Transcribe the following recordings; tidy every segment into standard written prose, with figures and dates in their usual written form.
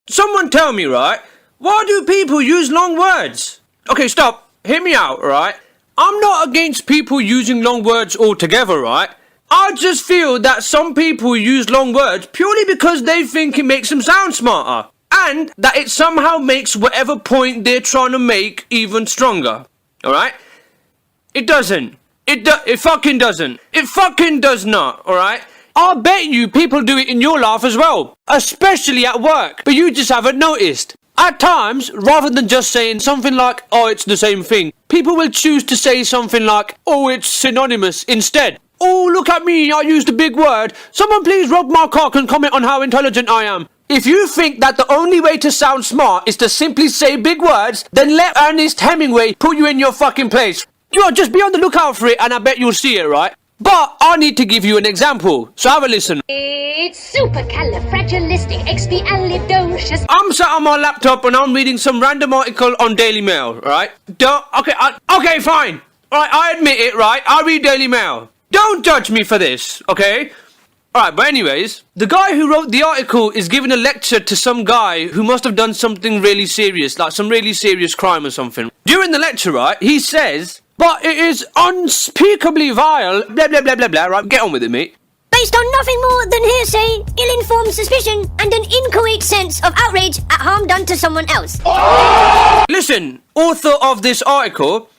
Someone tell me, right? Why do people use long words? Okay, stop. Hear me out, right? I'm not against people using long words altogether, right? I just feel that some people use long words purely because they think it makes them sound smarter. And that it somehow makes whatever point they're trying to make even stronger. Alright? It doesn't. It fucking doesn't. It fucking does not, alright? I bet you people do it in your life as well. Especially at work. But you just haven't noticed. At times, rather than just saying something like, oh, it's the same thing, people will choose to say something like, oh, it's synonymous instead. Oh, look at me, I used a big word. Someone please rub my cock and comment on how intelligent I am. If you think that the only way to sound smart is to simply say big words, then let Ernest Hemingway put you in your fucking place. Just be on the lookout for it and I bet you'll see it, right? But I need to give you an example, so have a listen. It's supercalifragilisticexpialidocious. I'm sat on my laptop and I'm reading some random article on Daily Mail, right? Okay, fine. Alright, I admit it, right? I read Daily Mail. Don't judge me for this, okay? Alright, but anyways, the guy who wrote the article is giving a lecture to some guy who must have done something really serious, like some really serious crime or something. During the lecture, right, he says, but it is unspeakably vile, blah, blah, blah, blah, blah, right, get on with it, mate. Based on nothing more than hearsay, ill-informed suspicion, and an inchoate sense of outrage at harm done to someone else. Listen, author of this article,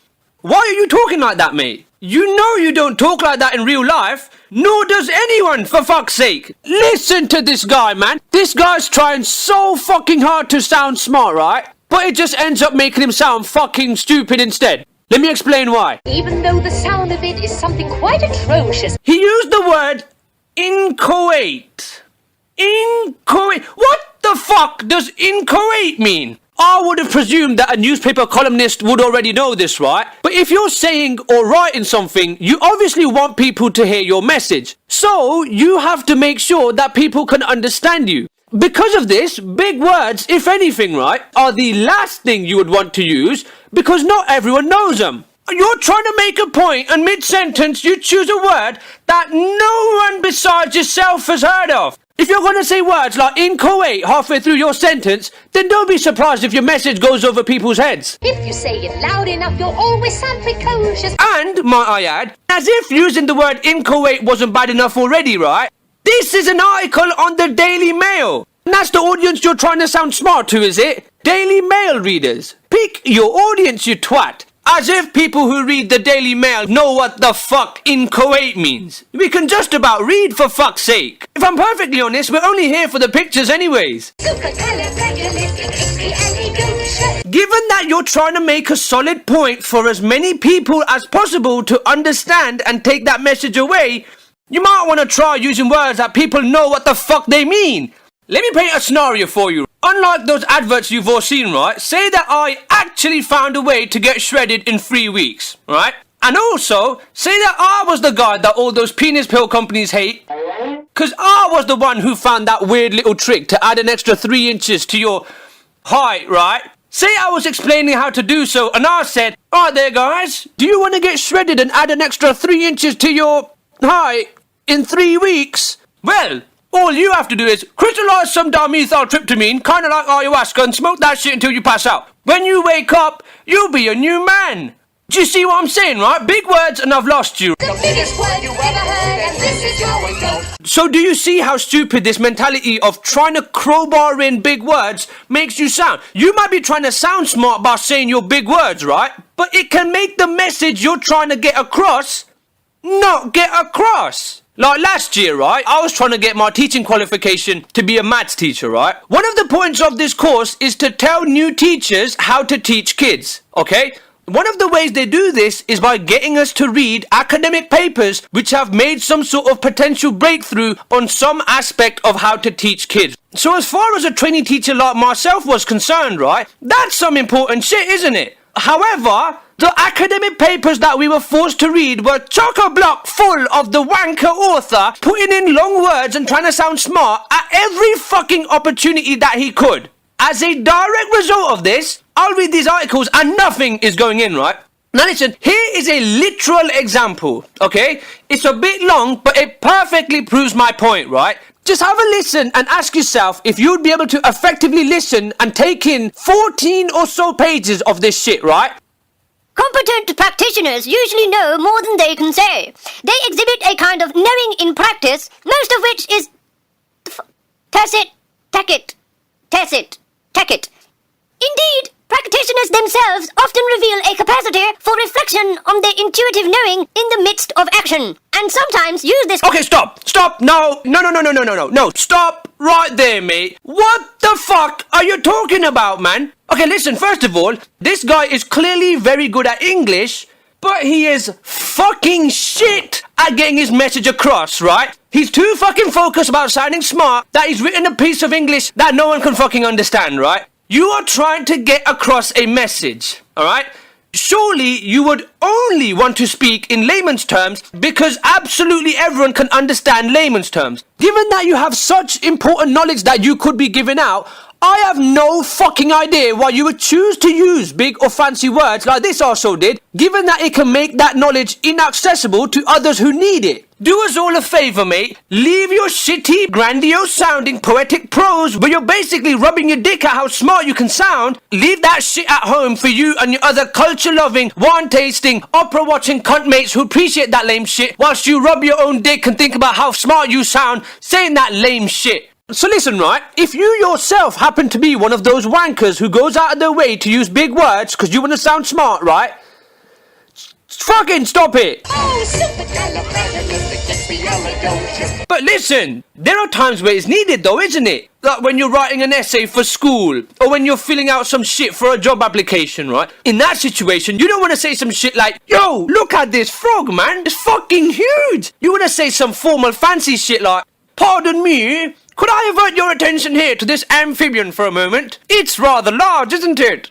why are you talking like that, mate? You know you don't talk like that in real life, nor does anyone, for fuck's sake. Listen to this guy, man. This guy's trying so fucking hard to sound smart, right? But it just ends up making him sound fucking stupid instead. Let me explain why. Even though the sound of it is something quite atrocious. He used the word inchoate. Inchoate. What the fuck does inchoate mean? I would have presumed that a newspaper columnist would already know this, right? But if you're saying or writing something, you obviously want people to hear your message. So you have to make sure that people can understand you. Because of this, big words, if anything, right, are the last thing you would want to use because not everyone knows them. You're trying to make a point and mid-sentence you choose a word that no one besides yourself has heard of. If you're going to say words like inchoate halfway through your sentence, then don't be surprised if your message goes over people's heads. If you say it loud enough, you'll always sound precocious. And, might I add, as if using the word inchoate wasn't bad enough already, right? This is an article on the Daily Mail. And that's the audience you're trying to sound smart to, is it? Daily Mail readers. Pick your audience, you twat. As if people who read the Daily Mail know what the fuck inchoate means. We can just about read, for fuck's sake. If I'm perfectly honest, we're only here for the pictures anyways. Given that you're trying to make a solid point for as many people as possible to understand and take that message away, you might want to try using words that people know what the fuck they mean. Let me paint a scenario for you. Unlike those adverts you've all seen, right? Say that I actually found a way to get shredded in 3 weeks, right? And also, say that I was the guy that all those penis pill companies hate, because I was the one who found that weird little trick to add an extra 3 inches to your height, right? Say I was explaining how to do so, and I said, alright there guys, do you want to get shredded and add an extra 3 inches to your height in 3 weeks? Well, all you have to do is crystallize some dimethyltryptamine, kind of like ayahuasca, and smoke that shit until you pass out. When you wake up, you'll be a new man. Do you see what I'm saying, right? Big words and I've lost you. The biggest word you ever heard, and this is your result. So do you see how stupid this mentality of trying to crowbar in big words makes you sound? You might be trying to sound smart by saying your big words, right? But it can make the message you're trying to get across not get across. Like last year, right, I was trying to get my teaching qualification to be a maths teacher, right? One of the points of this course is to tell new teachers how to teach kids, okay? One of the ways they do this is by getting us to read academic papers which have made some sort of potential breakthrough on some aspect of how to teach kids. So as far as a trainee teacher like myself was concerned, right, that's some important shit, isn't it? However, the academic papers that we were forced to read were chock-a-block full of the wanker author putting in long words and trying to sound smart at every fucking opportunity that he could. As a direct result of this, I'll read these articles and nothing is going in, right? Now listen, here is a literal example, okay? It's a bit long, but it perfectly proves my point, right? Just have a listen and ask yourself if you'd be able to effectively listen and take in 14 or so pages of this shit, right? Competent practitioners usually know more than they can say. They exhibit a kind of knowing in practice, most of which is tacit, tacit, tacit, tacit. Indeed, practitioners themselves often reveal a capacity for reflection on their intuitive knowing in the midst of action, and sometimes use this. Okay, stop! No, stop right there, mate. What the fuck are you talking about, man? Okay, listen, first of all, this guy is clearly very good at English, but he is fucking shit at getting his message across, right? He's too fucking focused about sounding smart that he's written a piece of English that no one can fucking understand, right? You are trying to get across a message, alright? Surely you would only want to speak in layman's terms because absolutely everyone can understand layman's terms. Given that you have such important knowledge that you could be giving out, I have no fucking idea why you would choose to use big or fancy words like this also did, given that it can make that knowledge inaccessible to others who need it. Do us all a favour, mate. Leave your shitty, grandiose sounding poetic prose where you're basically rubbing your dick at how smart you can sound. Leave that shit at home for you and your other culture-loving, wine-tasting, opera-watching cunt mates who appreciate that lame shit whilst you rub your own dick and think about how smart you sound saying that lame shit. So listen, right, if you yourself happen to be one of those wankers who goes out of their way to use big words because you want to sound smart, right, fucking stop it. Oh, supercalifragilisticexpialidocious. But listen, there are times where it's needed though, isn't it? Like when you're writing an essay for school, or when you're filling out some shit for a job application, right? In that situation, you don't want to say some shit like, yo, look at this frog, man, it's fucking huge. You want to say some formal fancy shit like, pardon me, could I avert your attention here to this amphibian for a moment? It's rather large, isn't it?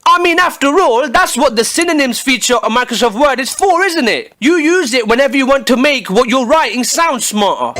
I mean, after all, that's what the synonyms feature on Microsoft Word is for, isn't it? You use it whenever you want to make what you're writing sound smarter.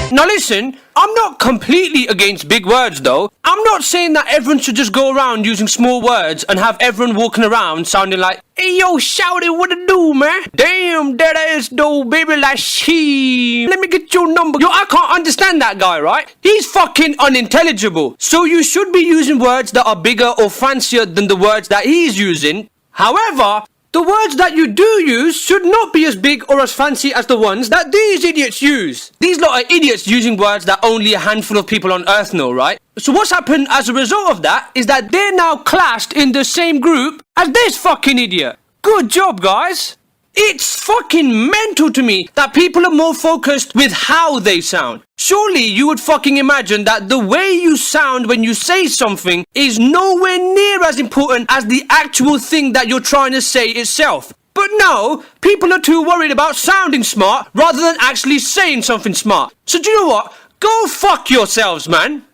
Now listen, I'm not completely against big words though. I'm not saying that everyone should just go around using small words and have everyone walking around sounding like, hey yo, shouty, what it do, man? Damn, that ass though, baby, like she. Let me get your number. Yo, I can't understand that guy, right? He's fucking unintelligible. So you should be using words that are bigger or fancier than the words that he's using. However, the words that you do use should not be as big or as fancy as the ones that these idiots use. These lot are idiots using words that only a handful of people on Earth know, right? So what's happened as a result of that is that they're now classed in the same group as this fucking idiot. Good job, guys. It's fucking mental to me that people are more focused with how they sound. Surely you would fucking imagine that the way you sound when you say something is nowhere near as important as the actual thing that you're trying to say itself. But no, people are too worried about sounding smart rather than actually saying something smart. So do you know what? Go fuck yourselves, man.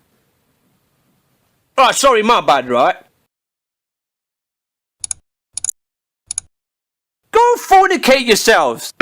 Alright, sorry, my bad, right? Go fornicate yourselves.